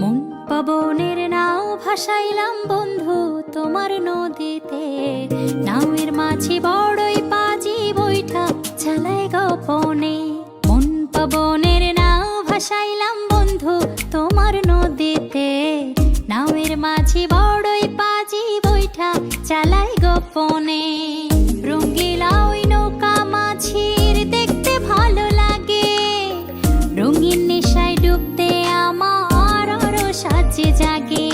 মন পবনের নাও ভাসাইলাম বন্ধু তোমার নদীতে। নাওয়ের মাঝি বড়ই পাজি বৈঠা চালাই গোপনে। মন পবনের নাও ভাসাইলাম বন্ধু তোমার নদীতে। নাওয়ের মাঝি বড়ই পাজি বৈঠা চালাই গোপনে। রঙ্গিলা ওই নৌকা মাঝির দেখতে ভালো লাগে। রঙিন নেশায় ডুবতে আমার আরো সাজে জাগে।